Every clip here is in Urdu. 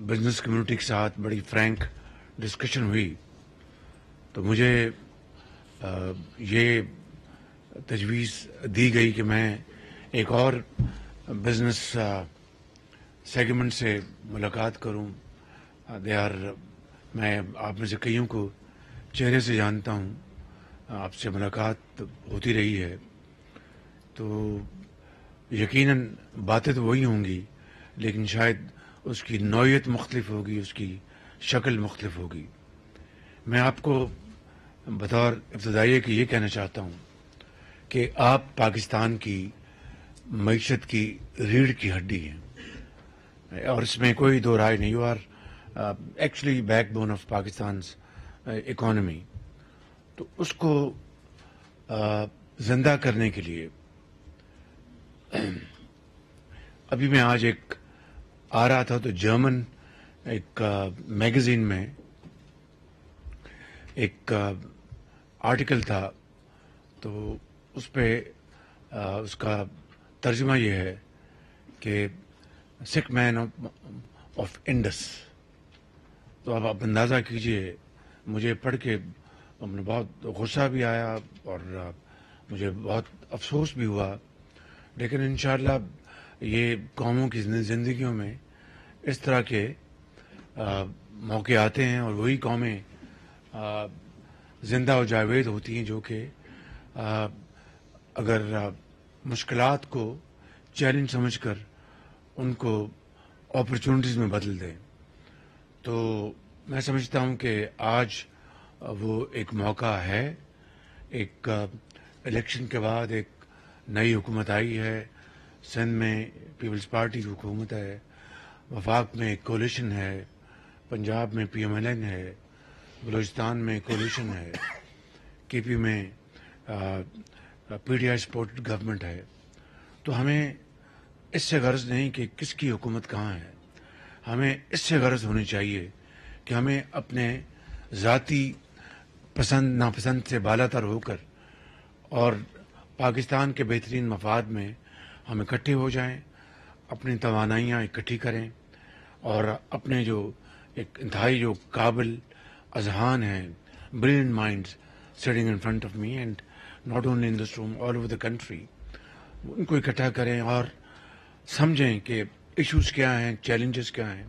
بزنس کمیونٹی کے ساتھ بڑی فرینک ڈسکشن ہوئی تو مجھے یہ تجویز دی گئی کہ میں ایک اور بزنس سیگمنٹ سے ملاقات کروں. میں آپ میں سے کئیوں کو چہرے سے جانتا ہوں, آپ سے ملاقات ہوتی رہی ہے, تو یقیناً باتیں تو وہی ہوں گی لیکن شاید اس کی نوعیت مختلف ہوگی, اس کی شکل مختلف ہوگی. میں آپ کو بطور ابتدائیہ کی یہ کہنا چاہتا ہوں کہ آپ پاکستان کی معیشت کی ریڑھ کی ہڈی ہیں اور اس میں کوئی دو رائے نہیں. You are actually backbone of Pakistan's economy. تو اس کو زندہ کرنے کے لیے ابھی میں آج ایک آ رہا تھا تو جرمن ایک میگزین میں ایک آرٹیکل تھا, تو اس پہ اس کا ترجمہ یہ ہے کہ سک مین آف انڈس. تو اب آپ اندازہ کیجئے, مجھے پڑھ کے بہت غصہ بھی آیا اور مجھے بہت افسوس بھی ہوا, لیکن انشاءاللہ یہ قوموں کی زندگیوں میں اس طرح کے موقع آتے ہیں اور وہی قومیں زندہ و جاوید ہوتی ہیں جو کہ اگر مشکلات کو چیلنج سمجھ کر ان کو اپرچونٹیز میں بدل دیں. تو میں سمجھتا ہوں کہ آج وہ ایک موقع ہے. ایک الیکشن کے بعد ایک نئی حکومت آئی ہے, سندھ میں پیپلز پارٹی کی حکومت ہے, وفاق میں ایک کولیشن ہے, پنجاب میں پی ایم ایل این ہے, بلوچستان میں کولیشن ہے, کے پی میں P T I supported government ہے. تو ہمیں اس سے غرض نہیں کہ کس کی حکومت کہاں ہے, ہمیں اس سے غرض ہونی چاہیے کہ ہمیں اپنے ذاتی پسند ناپسند سے بالا تر ہو کر اور پاکستان کے بہترین مفاد میں ہم اکٹھے ہو جائیں, اپنی توانائیاں اکٹھی کریں اور اپنے جو ایک انتہائی جو قابل اذہان ہیں, brilliant minds sitting in front of me and not only in this room all over the country, ان کو اکٹھا کریں اور سمجھیں کہ ایشوز کیا ہیں, چیلنجز کیا ہیں,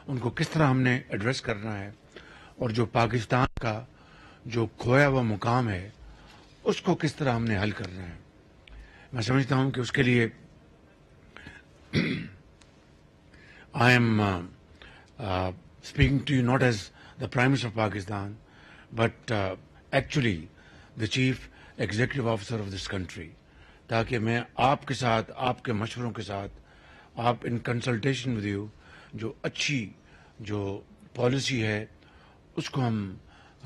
ان کو کس طرح ہم نے ایڈریس کرنا ہے, اور جو پاکستان کا جو کھویا ہوا مقام ہے اس کو کس طرح ہم نے حل کرنا ہے. میں سمجھتا ہوں کہ اس کے لیے I am speaking to you not as the prime minister of Pakistan but actually the chief executive officer of this country, تاکہ میں آپ کے ساتھ, آپ کے مشوروں کے ساتھ, آپ ان کنسلٹیشن ود یو جو اچھی جو پالیسی ہے اس کو ہم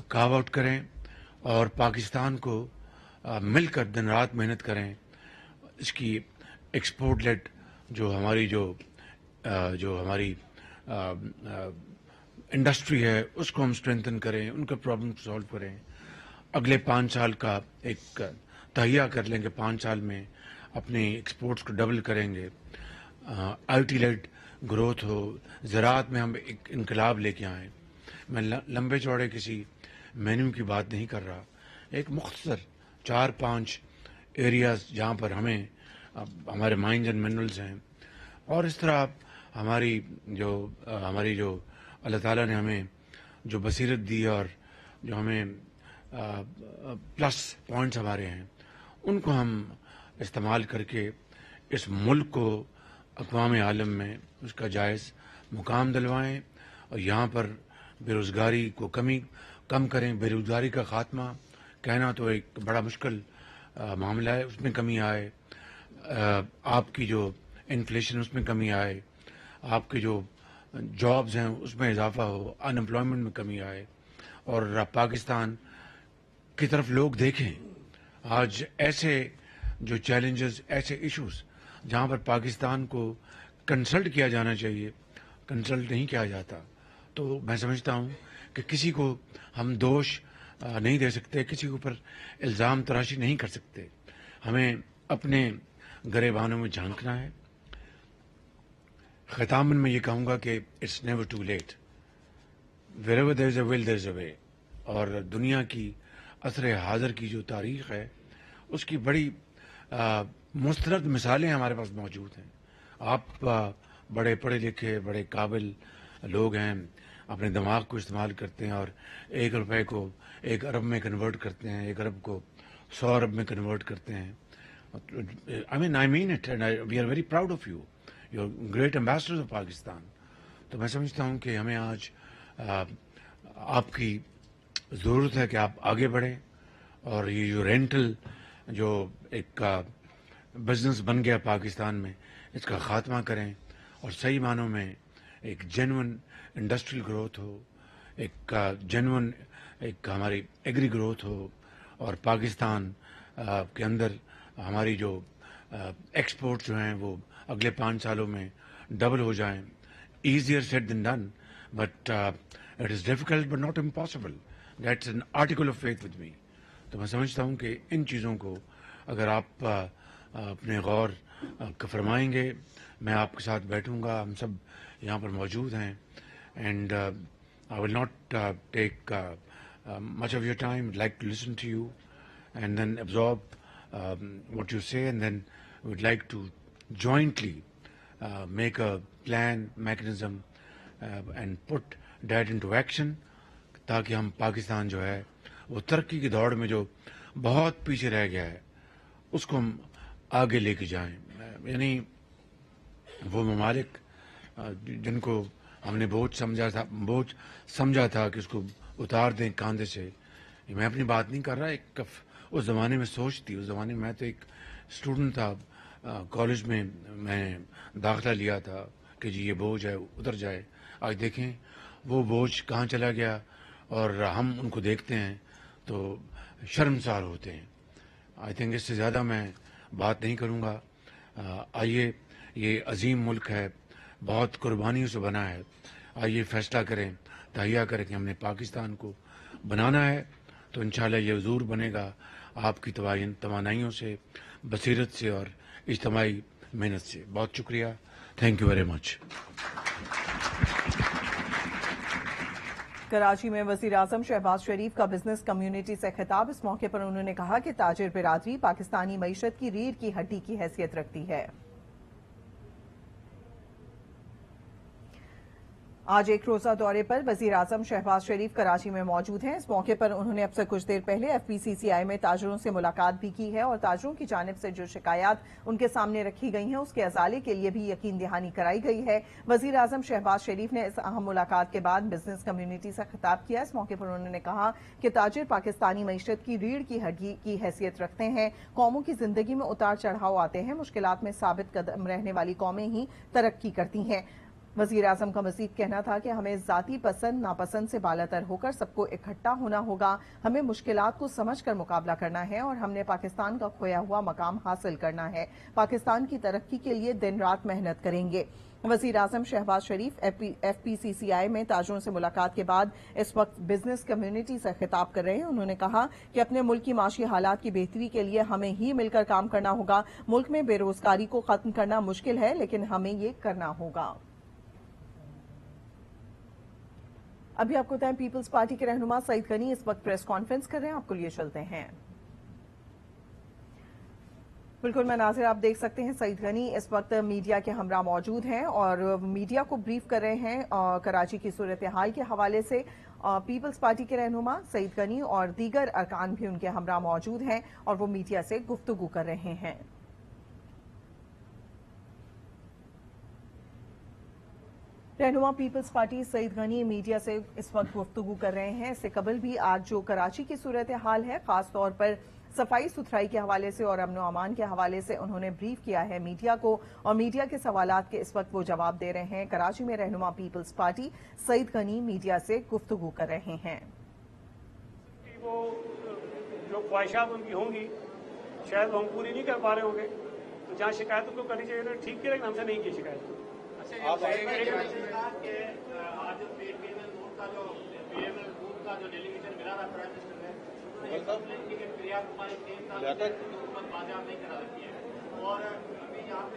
کارو آؤٹ کریں اور پاکستان کو مل کر دن رات محنت کریں. اس کی ایکسپورٹ لیڈ جو ہماری انڈسٹری ہے اس کو ہم اسٹرینتھن کریں, ان کے پرابلم سالو کریں. اگلے 5 سال کا ایک تہیہ کر لیں کہ 5 سال میں اپنی ایکسپورٹس کو ڈبل کریں گے, آئی ٹی لیڈ گروتھ ہو, زراعت میں ہم ایک انقلاب لے کے آئیں. میں لمبے چوڑے کسی مینیو کی بات نہیں کر رہا, ایک مختصر 4-5 ایریاز جہاں پر ہمارے مائنز اینڈ منرلز ہیں, اور اس طرح ہماری جو اللہ تعالیٰ نے ہمیں جو بصیرت دی اور جو ہمیں پلس پوائنٹس ہمارے ہیں ان کو ہم استعمال کر کے اس ملک کو اقوام عالم میں اس کا جائز مقام دلوائیں, اور یہاں پر بے روزگاری کو کم کریں. بے روزگاری کا خاتمہ کہنا تو ایک بڑا مشکل معاملہ ہے, اس میں کمی آئے, آپ کی جو انفلیشن اس میں کمی آئے, آپ کے جو جابز ہیں اس میں اضافہ ہو, ان امپلائمنٹ میں کمی آئے, اور پاکستان کی طرف لوگ دیکھیں. آج ایسے جو چیلنجز, ایسے ایشوز جہاں پر پاکستان کو کنسلٹ کیا جانا چاہیے, کنسلٹ نہیں کیا جاتا. تو میں سمجھتا ہوں کہ کسی کو ہم دوش نہیں دے سکتے, کسی کے اوپر الزام تراشی نہیں کر سکتے. ہمیں اپنے گریبانوں میں جھانکنا ہے. ختاماً میں یہ کہوں گا کہ it's never too late. wherever there is a will there is a way. اور دنیا کی عصر حاضر کی جو تاریخ ہے اس کی بڑی مستند مثالیں ہمارے پاس موجود ہیں. آپ بڑے پڑھے لکھے بڑے قابل لوگ ہیں, اپنے دماغ کو استعمال کرتے ہیں اور 1 روپے کو 1 ارب میں کنورٹ کرتے ہیں, 1 ارب کو 100 ارب میں کنورٹ کرتے ہیں. I mean it and we are very proud of you. You're great ambassadors of Pakistan. تو میں سمجھتا ہوں کہ ہمیں آج آپ کی ضرورت ہے کہ آپ آگے بڑھیں اور یہ جو رینٹل جو ایک بزنس بن گیا پاکستان میں اس کا خاتمہ کریں اور صحیح معنوں میں ایک جینون انڈسٹریل گروتھ ہو, ایک جینون ایک ہماری ایگری گروتھ ہو اور پاکستان کے اندر ہماری جو ایکسپورٹ جو ہیں وہ اگلے 5 سالوں میں ڈبل ہو جائیں. Easier said than done but it is difficult but not impossible. That's an article of faith with me. تو میں سمجھتا ہوں کہ ان چیزوں کو اگر آپ اپنے غور فرمائیں گے, میں آپ کے ساتھ بیٹھوں گا, ہم سب یہاں پر موجود ہیں, and I will not take much of your time. I'd like to listen to you and then absorb what you say, and then we'd like to jointly make a plan, mechanism and put that into action تاکہ ہم پاکستان جو ہے وہ ترقی کی دوڑ میں جو بہت پیچھے رہ گیا ہے اس کو ہم آگے لے کے جائیں. یعنی وہ ممالک جن کو ہم نے بوجھ سمجھا تھا کہ اس کو اتار دیں کاندھے سے. میں اپنی بات نہیں کر رہا, ایک اس زمانے میں سوچ تھی. اس زمانے میں تو ایک اسٹوڈنٹ تھا, کالج میں میں نے داخلہ لیا تھا کہ جی یہ بوجھ ہے اتر جائے. آج دیکھیں وہ بوجھ کہاں چلا گیا اور ہم ان کو دیکھتے ہیں تو شرمسار ہوتے ہیں. آئی تھنک اس سے زیادہ میں بات نہیں کروں گا. آئیے, یہ عظیم ملک ہے, بہت قربانیوں سے بنا ہے. آئیے فیصلہ کریں, تہیہ کریں کہ ہم نے پاکستان کو بنانا ہے تو انشاءاللہ یہ ضرور بنے گا آپ کی توانائیوں سے, بصیرت سے اور اجتماعی محنت سے. بہت شکریہ. Thank you very much. Karachi میں وزیر اعظم شہباز شریف کا بزنس کمیونٹی سے خطاب. اس موقع پر انہوں نے کہا کہ تاجر برادری پاکستانی معیشت کی ریڑھ کی ہڈی کی حیثیت رکھتی ہے. آج ایک روزہ دورے پر وزیر اعظم شہباز شریف کراچی میں موجود ہیں. اس موقع پر انہوں نے اب سے کچھ دیر پہلے FPCCI میں تاجروں سے ملاقات بھی کی ہے اور تاجروں کی جانب سے جو شکایات ان کے سامنے رکھی گئی ہیں اس کے ازالے کے لیے بھی یقین دہانی کرائی گئی ہے. وزیر اعظم شہباز شریف نے اس اہم ملاقات کے بعد بزنس کمیونٹی سے خطاب کیا. اس موقع پر انہوں نے کہا کہ تاجر پاکستانی معیشت کی ریڑھ کی ہڈی کی حیثیت رکھتے ہیں. قوموں کی زندگی میں اتار چڑھاؤ آتے ہیں, مشکلات میں ثابت قدم رہنے والی قومیں ہی ترقی کرتی ہیں. وزیر اعظم کا مزید کہنا تھا کہ ہمیں ذاتی پسند ناپسند سے بالاتر ہو کر سب کو اکٹھا ہونا ہوگا. ہمیں مشکلات کو سمجھ کر مقابلہ کرنا ہے اور ہم نے پاکستان کا کھویا ہوا مقام حاصل کرنا ہے. پاکستان کی ترقی کے لیے دن رات محنت کریں گے. وزیر اعظم شہباز شریف FPCCI میں تاجروں سے ملاقات کے بعد اس وقت بزنس کمیونٹی سے خطاب کر رہے ہیں. انہوں نے کہا کہ اپنے ملک کی معاشی حالات کی بہتری کے لیے ہمیں ہی مل کر کام کرنا ہوگا. ملک میں بے روزگاری کو ختم کرنا مشکل ہے لیکن ہمیں یہ کرنا ہوگا. ابھی آپ کو بتائیں پیپلز پارٹی کے رہنما سعید غنی اس وقت پریس کانفرنس کر رہے ہیں. آپ کو لیے چلتے ہیں. بالکل مناظر آپ دیکھ سکتے ہیں. سعید غنی اس وقت میڈیا کے ہمراہ موجود ہیں اور میڈیا کو بریف کر رہے ہیں کراچی کی صورتحال کے حوالے سے. پیپلز پارٹی کے رہنما سعید غنی اور دیگر ارکان بھی ان کے ہمراہ موجود ہیں اور وہ میڈیا سے گفتگو کر رہے ہیں. رہنما Peoples party Saeed Ghani media سے اس وقت گفتگو کر رہے ہیں. اس سے قبل بھی آج جو کراچی کی صورتحال ہے خاص طور پر صفائی ستھرائی کے حوالے سے اور امن و امان کے حوالے سے انہوں نے بریف کیا ہے میڈیا کو اور میڈیا کے سوالات کے اس وقت وہ جواب دے رہے ہیں. کراچی میں رہنما Peoples party Saeed Ghani media سے گفتگو کر رہے ہیں. وہ جو خواہشات ان کی ہوں گی شاید ہم پوری نہیں کر پا رہے ہوں گے, تو جہاں شکایت ان کو کرنی چاہیے ٹھیک کی, لیکن ہم سے نہیں کی شکایت. آج کا جو ڈیلیگیشن ملا رہا پرائم منسٹر نے پریا کماری 3 سال حکومت بازیاب نہیں کرا رکھی ہے اور ابھی یہاں پہ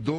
2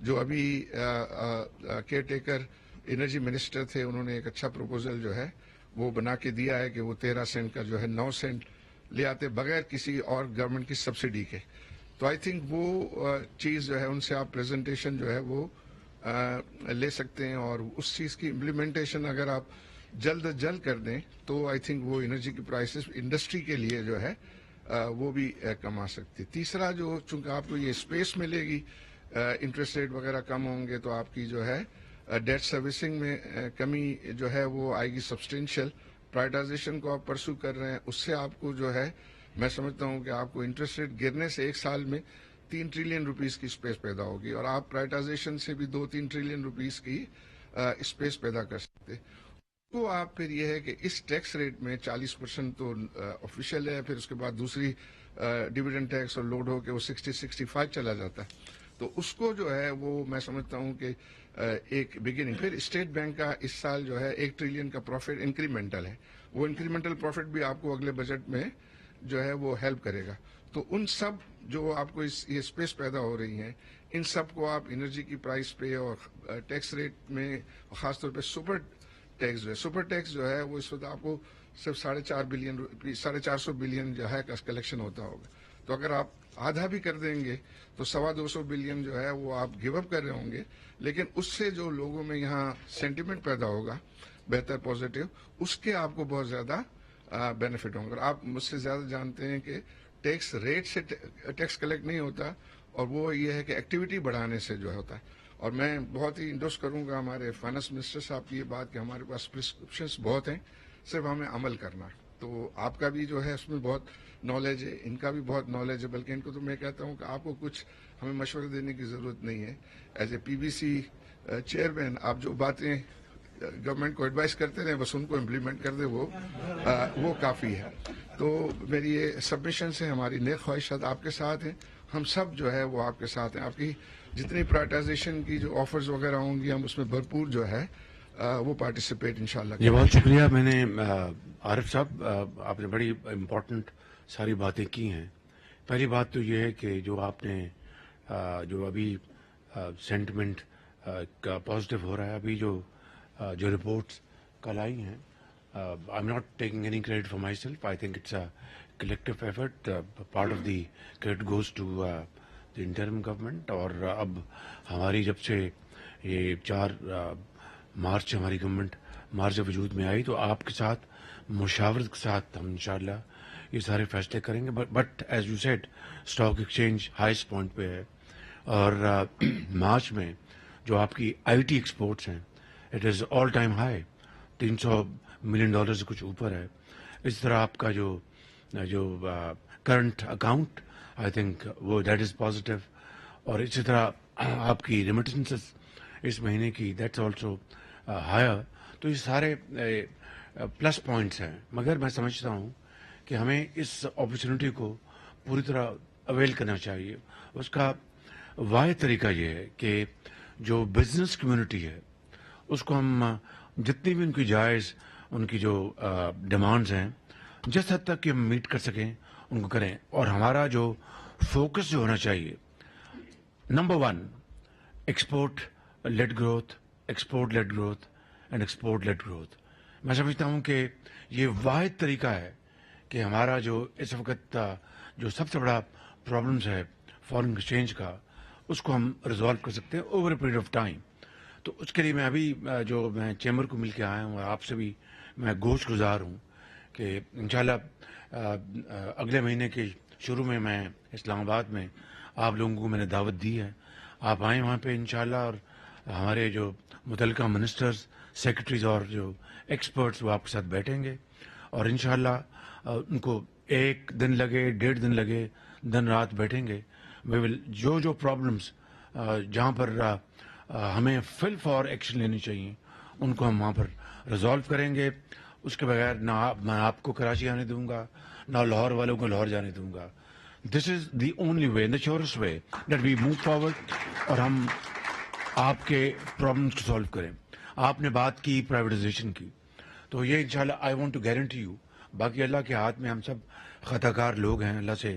جو ابھی کیئر ٹیکر انرجی منسٹر تھے, انہوں نے ایک اچھا پروپوزل جو ہے وہ بنا کے دیا ہے کہ وہ 13 سینٹ کا جو ہے 9 سینٹ لے آتے بغیر کسی اور گورنمنٹ کی سبسڈی کے. تو آئی تھنک وہ چیز جو ہے ان سے آپ پریزنٹیشن جو ہے وہ لے سکتے ہیں, اور اس چیز کی امپلیمنٹیشن اگر آپ جلد از جلد کر دیں تو آئی تھنک وہ انرجی کی پرائسز انڈسٹری کے لیے جو ہے وہ بھی کم آ سکتی. تیسرا جو چونکہ آپ کو یہ اسپیس ملے گی, انٹرسٹ ریٹ وغیرہ کم ہوں گے تو آپ کی جو ہے ڈیٹ سروسنگ میں کمی جو ہے وہ آئے گی سبسٹینشیل. پرائیویٹائزیشن کو آپ پرسو کر رہے ہیں, اس سے آپ کو جو ہے میں سمجھتا ہوں کہ آپ کو انٹرسٹ ریٹ گرنے سے ایک سال میں 3 ٹریلین روپیز کی اسپیس پیدا ہوگی, اور آپ پرائیویٹائزیشن سے بھی 2-3 ٹریلین روپیز کی اسپیس پیدا کر سکتے. تو آپ پھر یہ ہے کہ اس ٹیکس ریٹ میں 40% تو آفیشیل ہے, پھر اس کے بعد دوسری ڈیویڈنڈ ٹیکس اور لوڈ ہو کے وہ 60-65 چلا جاتا ہے. تو اس کو جو ہے وہ میں سمجھتا ہوں کہ ایک بگننگ. پھر اسٹیٹ بینک کا اس سال جو ہے 1 ٹریلین کا پروفٹ انکریمنٹل ہے, وہ انکریمنٹل پروفٹ بھی آپ کو اگلے بجٹ میں جو ہے وہ ہیلپ کرے گا. تو ان سب جو آپ کو یہ اسپیس پیدا ہو رہی ہیں, ان سب کو آپ انرجی کی پرائس پہ اور ٹیکس ریٹ میں خاص طور پہ سپر ٹیکس جو ہے وہ اس وقت آپ کو صرف 450 بلین جو ہے کلیکشن ہوتا ہوگا. تو اگر آپ آدھا بھی کر دیں گے تو 250 بلین جو ہے وہ آپ گیو اپ کر رہے ہوں گے, لیکن اس سے جو لوگوں میں یہاں سینٹیمنٹ پیدا ہوگا بہتر پازیٹیو, اس کے آپ کو بہت زیادہ بینیفٹ ہوں گے. آپ مجھ سے زیادہ جانتے ہیں کہ ٹیکس ریٹ سے ٹیکس کلیکٹ نہیں ہوتا, اور وہ یہ ہے کہ ایکٹیویٹی بڑھانے سے جو ہوتا ہے. اور میں بہت ہی انڈورس کروں گا ہمارے فائنانس منسٹر صاحب کی یہ بات کہ ہمارے پاس پرسکرپشنس بہت ہیں, صرف ہمیں عمل کرنا. تو آپ کا بھی جو ہے اس میں بہت نالج ہے, ان کا بھی بہت نالج ہے, بلکہ ان کو تو میں کہتا ہوں کہ آپ کو کچھ ہمیں مشورہ دینے کی ضرورت نہیں ہے. As a P B C chairman آپ جو باتیں گورنمنٹ کو ایڈوائز کرتے رہے بس ان کو امپلیمنٹ کر دے, وہ کافی ہے. تو میری یہ سبمیشن سے ہماری نیک خواہشات آپ کے ساتھ ہیں, ہم سب جو ہے وہ آپ کے ساتھ ہیں. آپ کی جتنی پرائیویٹائزیشن کی جو آفرز وغیرہ ہوں گی ہم اس میں بھرپور جو ہے وہ پارٹیسپیٹ انشاءاللہ کریں. جی بہت شکریہ. میں نے عارف صاحب آپ نے بڑی امپورٹنٹ ساری باتیں کی ہیں. پہلی بات تو یہ ہے کہ جو آپ نے جو ابھی سینٹیمنٹ کا پازیٹیو ہو رہا ہے, ابھی جو رپورٹس کل آئی ہیں, I am not taking any credit for myself, I think it's a collective effort, part of the credit goes to the interim government. اور اب ہماری جب سے یہ 4 مارچ ہماری گورنمنٹ مارچ جب وجود میں آئی تو آپ کے ساتھ مشاورت کے ساتھ ہم انشاءاللہ یہ سارے فیصلے کریں گے. But as you said stock exchange highest point پہ ہے, اور مارچ میں جو آپ کی آئی ٹی ایکسپورٹس ہیں it is all time high, $300 million سے کچھ اوپر ہے. اس طرح آپ کا جو کرنٹ اکاؤنٹ آئی تھنک وہ دیٹ از پازیٹیو, اور اسی طرح آپ کی ریمیٹنسز اس مہینے کی دیٹس آلسو ہائر. تو یہ سارے پلس پوائنٹس ہیں, مگر میں سمجھتا ہوں کہ ہمیں اس اپرچونٹی کو پوری طرح اویل کرنا چاہیے. اس کا واحد طریقہ یہ ہے کہ جو بزنس کمیونٹی ہے اس کو ہم جتنی بھی ان کی جائز ان کی جو ڈیمانڈز ہیں جس حد تک کہ ہم میٹ کر سکیں ان کو کریں. اور ہمارا جو فوکس جو ہونا چاہیے, number 1 export led growth, export led growth and export led growth. میں سمجھتا ہوں کہ یہ واحد طریقہ ہے کہ ہمارا جو اس وقت جو سب سے بڑا پرابلمس ہے فارن ایکسچینج کا, اس کو ہم ریزالو کر سکتے ہیں over a period of time. تو اس کے لیے میں ابھی جو میں چیمبر کو مل کے آیا ہوں, اور آپ سے بھی میں گوش گزار ہوں کہ انشاءاللہ اگلے مہینے کے شروع میں اسلام آباد میں آپ لوگوں کو میں نے دعوت دی ہے, آپ آئیں وہاں پہ انشاءاللہ, اور ہمارے جو متعلقہ منسٹرز, سیکرٹریز اور جو ایکسپرٹس وہ آپ کے ساتھ بیٹھیں گے, اور انشاءاللہ ان کو 1 دن لگے 1.5 دن لگے دن رات بیٹھیں گے. جو پرابلمس جہاں پر ہمیں فل فار ایکشن لینی چاہیے ان کو ہم وہاں پر ریزالو کریں گے. اس کے بغیر نہ میں آپ کو کراچی آنے دوں گا, نہ لاہور والوں کو لاہور جانے دوں گا. This is the only way, the surest way that we move forward, اور ہم آپ کے پرابلمس کو سالو کریں. آپ نے بات کی پرائیویٹائزیشن کی, تو یہ انشاءاللہ I want to guarantee you, باقی اللہ کے ہاتھ میں ہم سب خطا کار لوگ ہیں, اللہ سے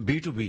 B2B,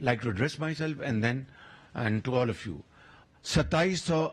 like to address myself and then and to all of you, 2700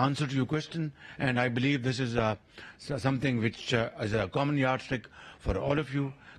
answer to your question, and I believe this is something which is a common yardstick for all of you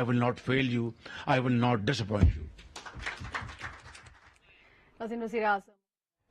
I will not fail you, I will not disappoint you।